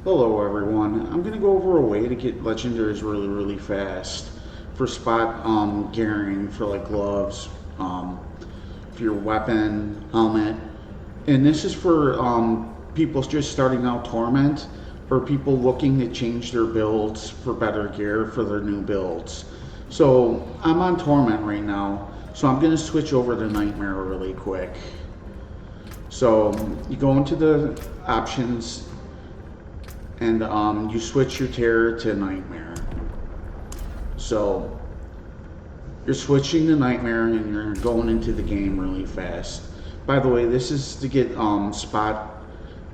Hello everyone. I'm gonna go over a way to get legendaries really fast for spot gearing for like gloves, for your weapon, helmet, and this is for people just starting out Torment or people looking to change their builds for better gear for their new builds. So I'm on Torment right now, so I'm gonna switch over to Nightmare really quick. So you go into the options and you switch your terror to Nightmare. So you're switching to Nightmare and you're going into the game really fast. By the way, this is to get spot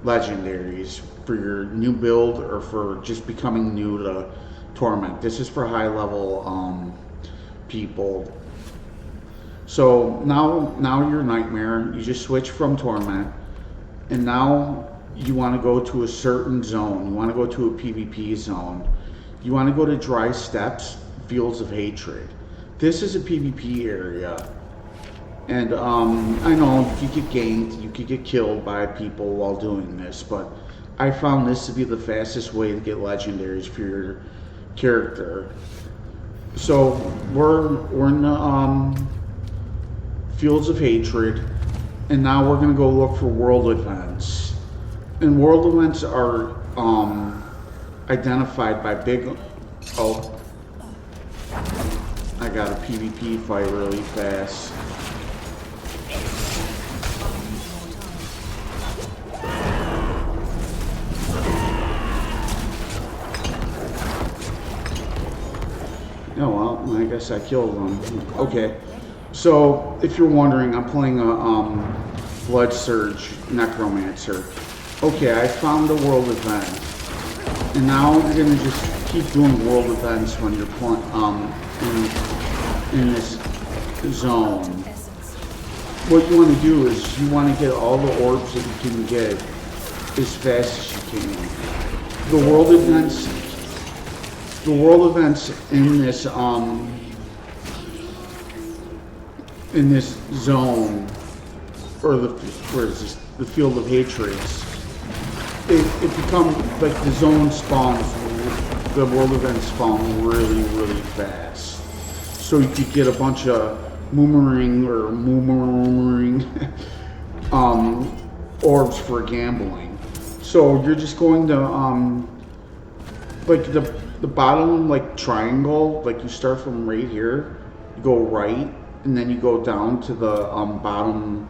legendaries for your new build or for just becoming new to Torment. This is for high level people. So now you're Nightmare. You just switch from Torment, and now you want to go to a certain zone. You want to go to a PvP zone. You want to go to Dry Steppes, Fields of Hatred. This is a PvP area. And I know you could get ganked, you could get killed by people while doing this, but I found this to be the fastest way to get legendaries for your character. So we're in the Fields of Hatred, and now we're going to go look for world events. And world events are identified by big... Oh. I got a PvP fight really fast. Oh well, I guess I killed one. Okay. So, if you're wondering, I'm playing a Blood Surge Necromancer. Okay, I found the world event, and now you're gonna just keep doing world events when you're playing in this zone. What you want to do is you want to get all the orbs that you can get as fast as you can. The world events in this zone, or the Field of Hatreds. It becomes like the zone spawns, the world events spawn really fast. So you could get a bunch of moomerang orbs for gambling. So you're just going to like the bottom like triangle, like you start from right here, you go right, and then you go down to the bottom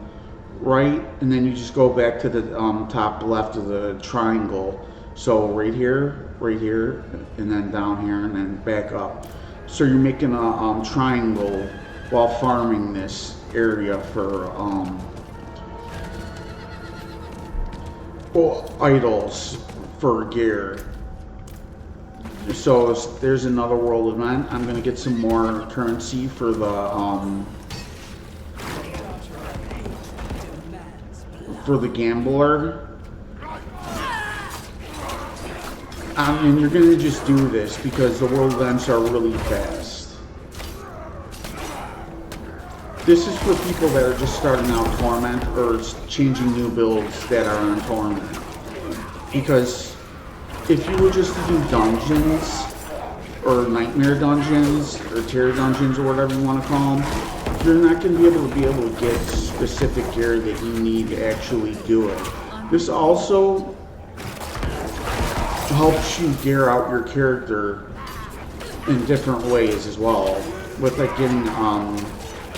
right, and then you just go back to the top left of the triangle. So right here, and then down here, and then back up. So you're making a triangle while farming this area for idols for gear. So there's another world event. I'm gonna get some more currency for the gambler. And you're gonna just do this because the world events are really fast. This is for people that are just starting out Torment or changing new builds that are on Torment. Because if you were just to do dungeons, or Nightmare dungeons, or Terror dungeons, or whatever you want to call them, you're not going to be able to get specific gear that you need to actually do it. This also helps you gear out your character in different ways as well, with like getting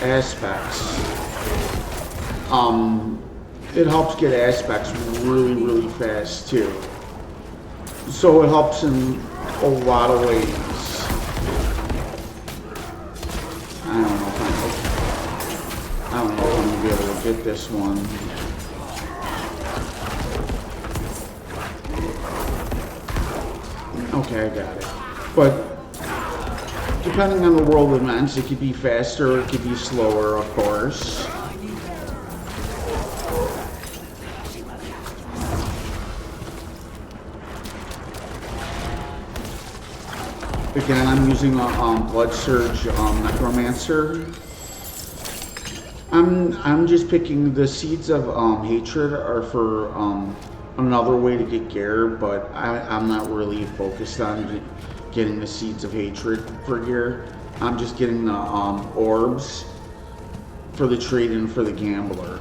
aspects. It helps get aspects really fast too. So it helps in a lot of ways. I don't know if I'm gonna be able to get this one. Okay, I got it. But depending on the world events, it could be faster, it could be slower, of course. Again, I'm using a Blood Surge Necromancer. I'm just picking the Seeds of Hatred are for another way to get gear, but I'm not really focused on getting the Seeds of Hatred for gear. I'm just getting the Orbs for the trade-in for the Gambler.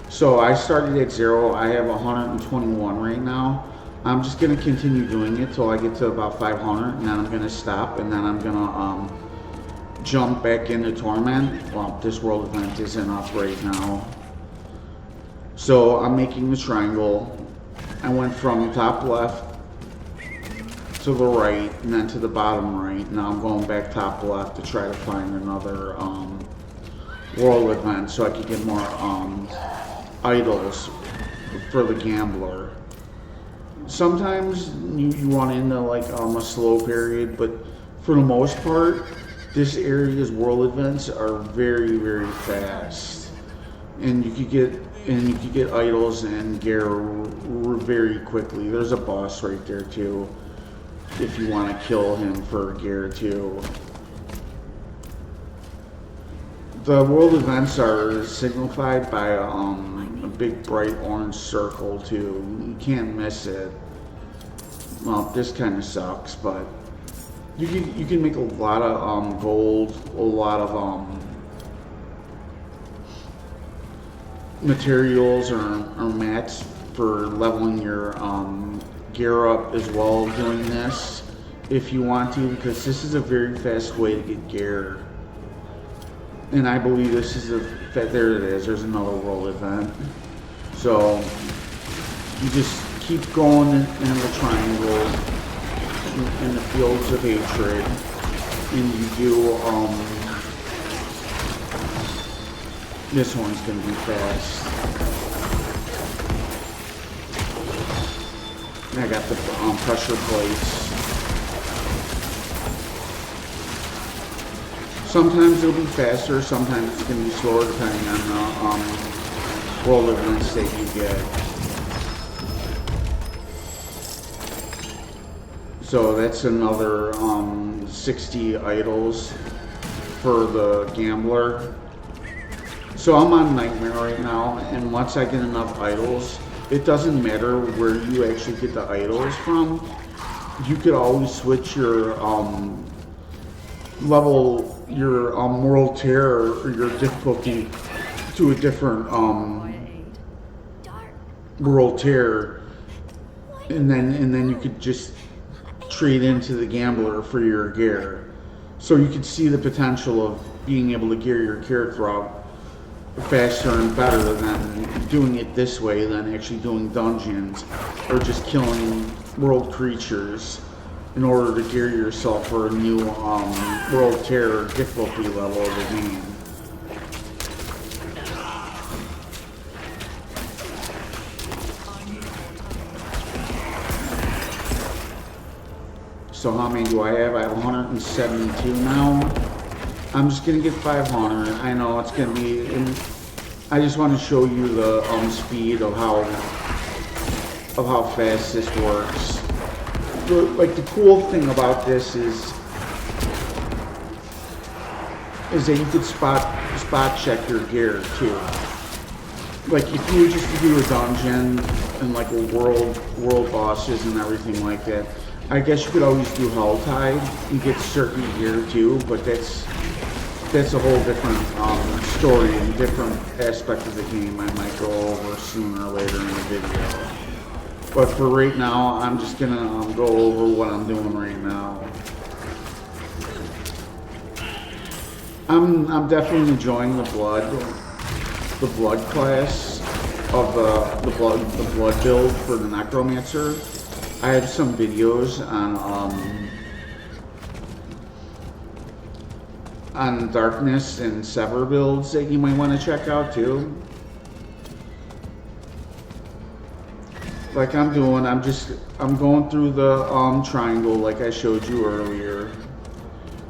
So I started at 0. I have 121 right now. I'm just going to continue doing it till I get to about 500, and then I'm going to stop, and then I'm going to jump back into Torment. Well, this world event isn't up right now. So I'm making the triangle. I went from top left to the right, and then to the bottom right. Now I'm going back top left to try to find another world event so I could get more idols for the Gambler. Sometimes you run into like a slow period, but for the most part, this area's world events are very, very fast, and you could get idols and gear very quickly. There's a boss right there too, if you want to kill him for gear too. The world events are signified by a big bright orange circle too. You can't miss it. Well, this kind of sucks, but you can make a lot of gold, a lot of materials or mats for leveling your gear up as well doing this if you want to, because this is a very fast way to get gear. And I believe this is there it is, there's another world event. So you just keep going in the triangle in the fields of hatred, and you do this one's gonna be fast. I got the pressure plates. Sometimes it'll be faster, sometimes it's going to be slower depending on the world events that you get. So that's another 60 idols for the Gambler. So I'm on Nightmare right now, and once I get enough idols, it doesn't matter where you actually get the idols from. You could always switch your level, your World Terror or your difficulty to a different World Terror, and then you could just trade into the Gambler for your gear. So you could see the potential of being able to gear your character up faster and better than doing it this way than actually doing dungeons or just killing world creatures in order to gear yourself for a new World Terror difficulty level of the game. So how many do I have? I have 172 now. I'm just gonna get 500. I know it's gonna be, I just want to show you the speed of how fast this works. The cool thing about this is that you could spot check your gear too. Like if you were just to do a dungeon and like a world bosses and everything like that, I guess you could always do Helltide and get certain gear too, but that's a whole different story and different aspect of the game I might go over sooner or later in the video. But for right now, I'm just gonna go over what I'm doing right now. I'm definitely enjoying the blood class of the blood build for the Necromancer. I have some videos on Darkness and Sever builds that you might want to check out too. Like I'm going through the triangle like I showed you earlier.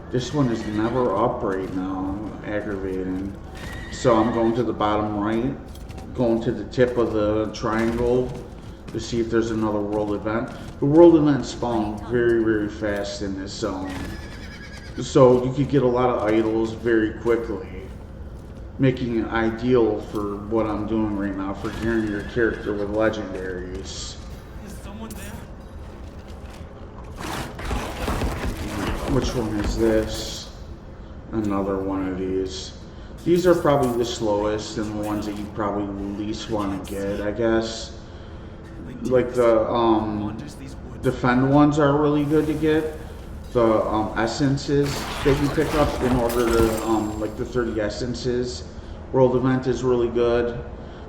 This one is never up right now, aggravating. So I'm going to the bottom right, going to the tip of the triangle to see if there's another world event. The world events spawn very, very fast in this zone. So you could get a lot of idols very quickly, making it ideal for what I'm doing right now for gearing your character with legendaries. Which one is this? Another one of these. These are probably the slowest and the ones that you probably least want to get, I guess. Like the defend ones are really good to get. The essences that you pick up in order to like the 30 essences world event is really good.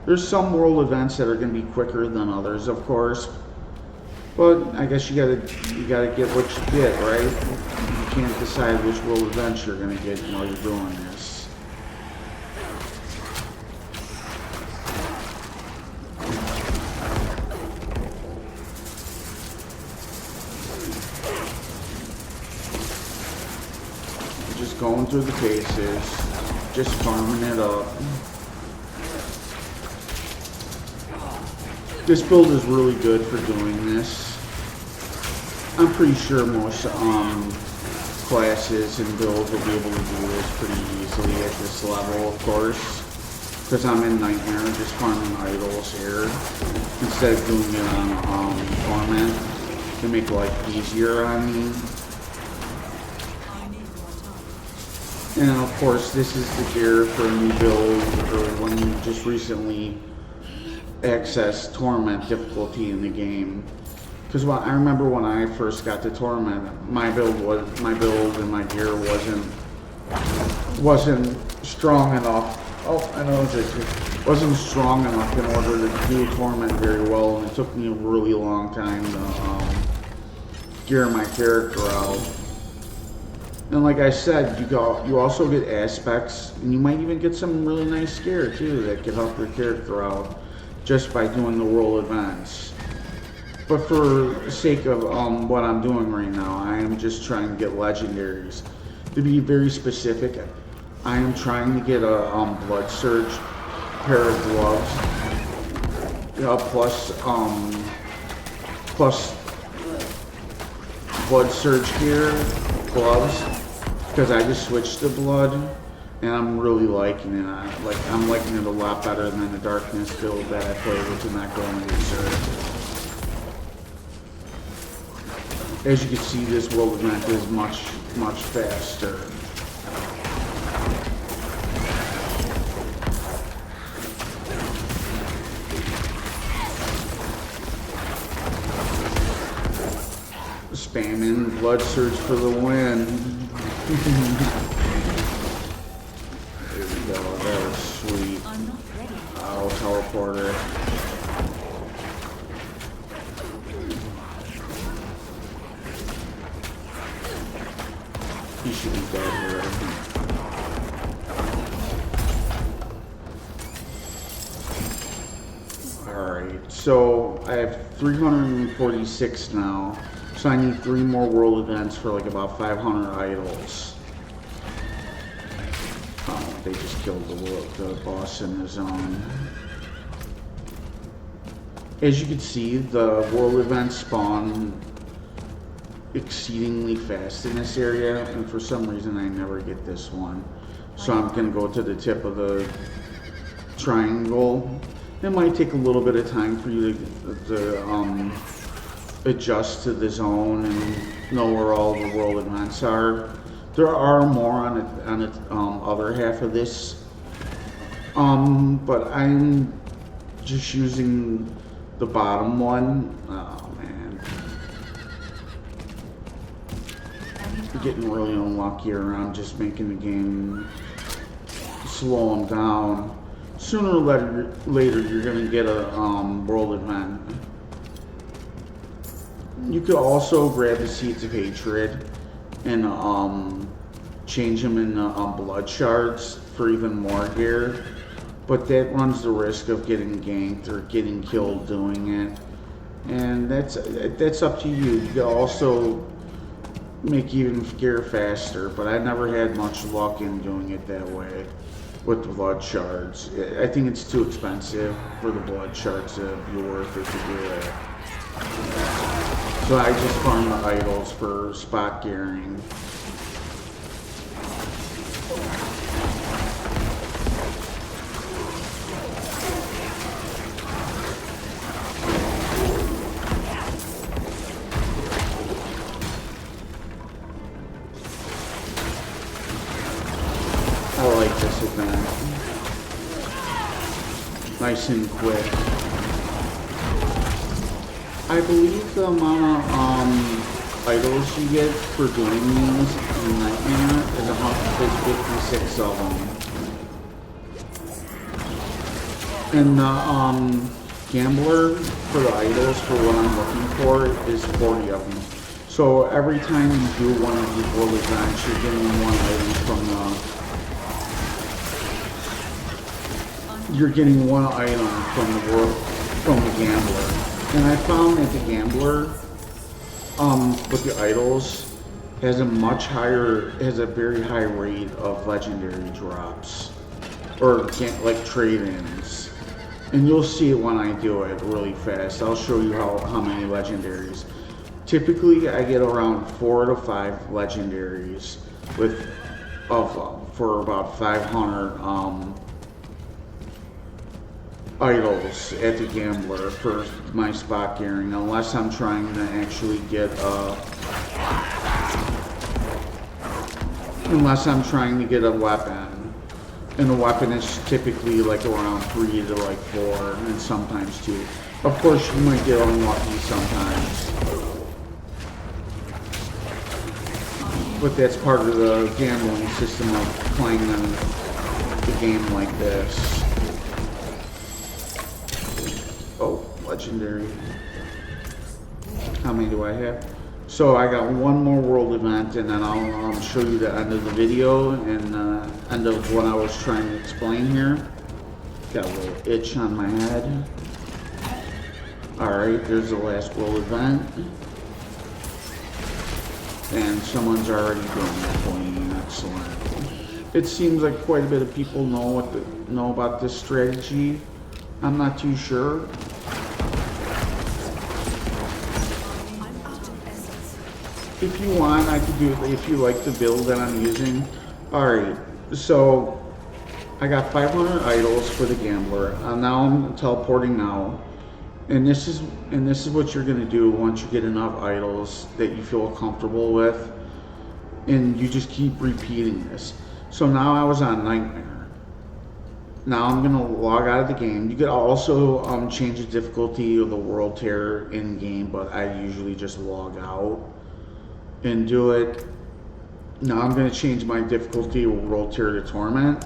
There's some world events that are going to be quicker than others, of course, but I guess you gotta get what you get, right? You can't decide which world events you're going to get while you're doing this. Just going through the cases, just farming it up. This build is really good for doing this. I'm pretty sure most classes and builds will be able to do this pretty easily at this level, of course. Because I'm in Nightmare, just farming idols here instead of doing it on Torment to make life easier on me. And of course, this is the gear for a new build or when you just recently access Torment difficulty in the game. Because I remember when I first got to Torment, my build and my gear wasn't strong enough. Oh, I know it wasn't strong enough in order to do Torment very well, and it took me a really long time to gear my character out. And like I said, you also get aspects, and you might even get some really nice gear too that can help your character out just by doing the world events. But for the sake of what I'm doing right now, I am just trying to get legendaries. To be very specific, I am trying to get a Blood Surge pair of gloves, plus Blood Surge gear gloves, because I just switched to Blood, and I'm really liking it. I'm liking it a lot better than the Darkness build that I played with the Necro Laser. As you can see, this world event is much faster. Spamming Blood Surge for the win. There we go, that was sweet. Oh, teleporter. He should be dead here. Alright, so I have 346 now. So I need 3 more world events for like about 500 idols. Oh, they just killed the boss in the zone. As you can see, the world events spawn exceedingly fast in this area, and for some reason I never get this one. So I'm gonna go to the tip of the triangle. It might take a little bit of time for you to adjust to the zone and know where all the world events are. There are more on the other half of this, but I'm just using the bottom one. Oh man, I'm getting really unlucky around just making the game slow them down. Sooner or later you're gonna get a world event. You could also grab the Seeds of Hatred and change them into blood shards for even more gear, but that runs the risk of getting ganked or getting killed doing it, and that's up to you. You can also make even gear faster, but I never had much luck in doing it that way with the blood shards. I think it's too expensive for the blood shards to be worth it to do it. So I just farm the idols for spot gearing. nice and quick. I believe the amount of items you get for doing these in Nightmare is 56 of them. And the Gambler for the idols for what I'm looking for is 40 of them. So every time you do one of these world events, you're getting one item from the world, from the Gambler. And I found that the Gambler, with the idols, has a very high rate of legendary drops, or like trade-ins. And you'll see it when I do it really fast. I'll show you how many legendaries. Typically, I get around 4 to 5 legendaries for about 500 idols at the Gambler for my spot gearing, unless I'm trying to actually get a weapon. And the weapon is typically like around 3 to like 4, and sometimes 2. Of course, you might get unlucky sometimes, but that's part of the gambling system of playing the game like this. Oh, legendary. How many do I have? So I got one more world event, and then I'll show you the end of the video and end of what I was trying to explain here. Got a little itch on my head. Alright, there's the last world event. And someone's already doing it for me. Excellent. It seems like quite a bit of people know about this strategy. I'm not too sure. If you want, I could do it if you like the build that I'm using. Alright, so I got 500 idols for the Gambler. Now I'm teleporting now. And this is what you're gonna do once you get enough idols that you feel comfortable with. And you just keep repeating this. So now I was on Nightmare. Now I'm gonna log out of the game. You could also change the difficulty of the World Terror in game, but I usually just log out and do it. Now I'm going to change my difficulty World Terror to Torment.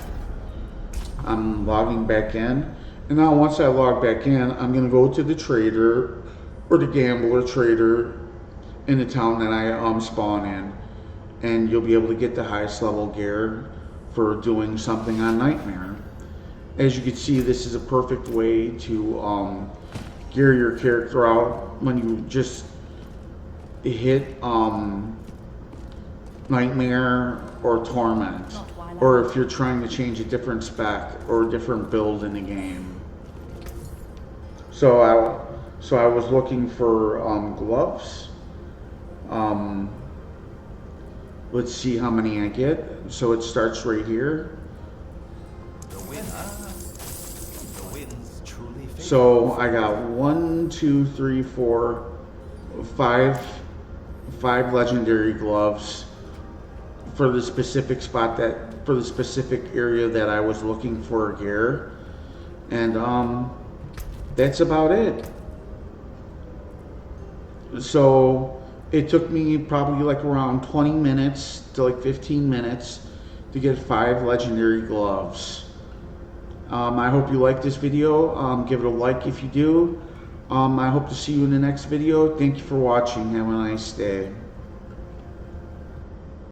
I'm logging back in, and now once I log back in, I'm going to go to the trader or the Gambler trader in the town that I spawn in, and you'll be able to get the highest level gear for doing something on Nightmare. As you can see, this is a perfect way to gear your character out when you just hit Nightmare or Torment, or if you're trying to change a different spec or a different build in the game. So I was looking for gloves. Let's see how many I get. So it starts right here. So I got 1, 2, 3, 4, 5 legendary gloves for the specific for the specific area that I was looking for gear, and that's about it. So it took me probably like around 20 minutes to like 15 minutes to get 5 legendary gloves. I hope you like this video. Give it a like if you do. I hope to see you in the next video. Thank you for watching. Have a nice day.